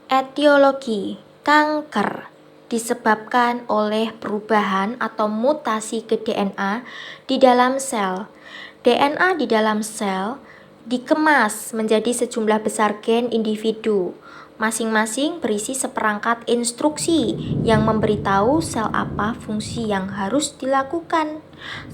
Etiologi kanker disebabkan oleh perubahan atau mutasi ke DNA di dalam sel. DNA di dalam sel dikemas menjadi sejumlah besar gen individu. Masing-masing berisi seperangkat instruksi yang memberitahu sel apa fungsi yang harus dilakukan,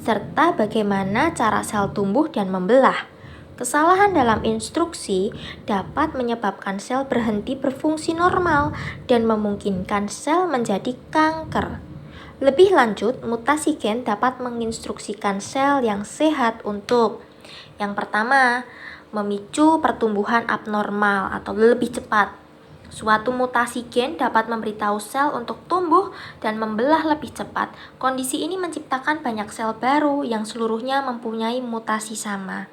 serta bagaimana cara sel tumbuh dan membelah. Kesalahan dalam instruksi dapat menyebabkan sel berhenti berfungsi normal dan memungkinkan sel menjadi kanker. Lebih lanjut, mutasi gen dapat menginstruksikan sel yang sehat untuk yang pertama, memicu pertumbuhan abnormal atau lebih cepat. Suatu mutasi gen dapat memberitahu sel untuk tumbuh dan membelah lebih cepat. Kondisi ini menciptakan banyak sel baru yang seluruhnya mempunyai mutasi sama.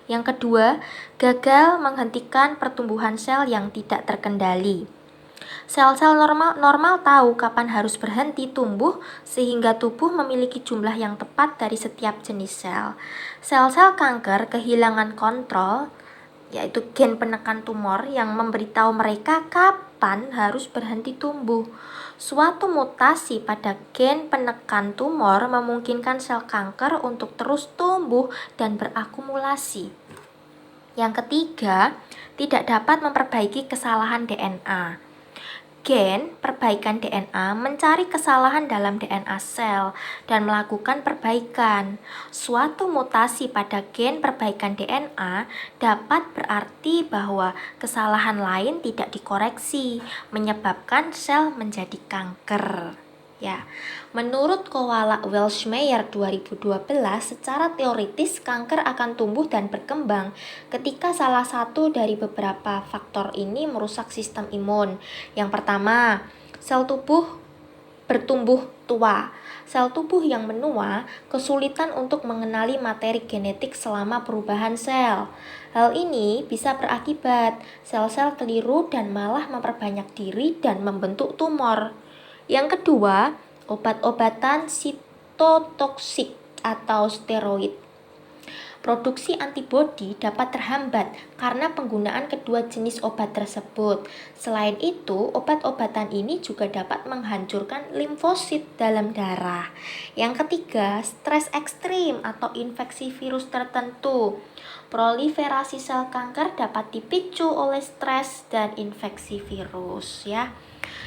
Yang kedua, gagal menghentikan pertumbuhan sel yang tidak terkendali. Sel-sel normal tahu kapan harus berhenti tumbuh sehingga tubuh memiliki jumlah yang tepat dari setiap jenis sel. Sel-sel kanker kehilangan kontrol, yaitu gen penekan tumor yang memberitahu mereka kapan harus berhenti tumbuh. Suatu mutasi pada gen penekan tumor memungkinkan sel kanker untuk terus tumbuh dan berakumulasi. Yang ketiga, tidak dapat memperbaiki kesalahan DNA. Gen perbaikan DNA mencari kesalahan dalam DNA sel dan melakukan perbaikan. Suatu mutasi pada gen perbaikan DNA dapat berarti bahwa kesalahan lain tidak dikoreksi, menyebabkan sel menjadi kanker. Ya, menurut Kowalak-Welshmeyer 2012, secara teoritis kanker akan tumbuh dan berkembang ketika salah satu dari beberapa faktor ini merusak sistem imun. Yang pertama, sel tubuh bertumbuh tua. Sel tubuh yang menua kesulitan untuk mengenali materi genetik selama perubahan sel. Hal ini bisa berakibat sel-sel keliru dan malah memperbanyak diri dan membentuk tumor. Yang kedua, obat-obatan sitotoksik atau steroid. Produksi antibodi dapat terhambat karena penggunaan kedua jenis obat tersebut. Selain itu, obat-obatan ini juga dapat menghancurkan limfosit dalam darah. Yang ketiga, stres ekstrim atau infeksi virus tertentu. Proliferasi sel kanker dapat dipicu oleh stres dan infeksi virus, ya.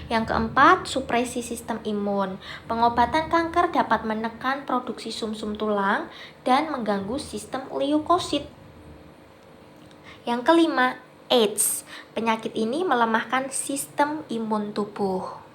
Yang keempat, supresi sistem imun. Pengobatan kanker dapat menekan produksi sumsum tulang dan mengganggu sistem leukosit. Yang kelima, AIDS. Penyakit ini melemahkan sistem imun tubuh.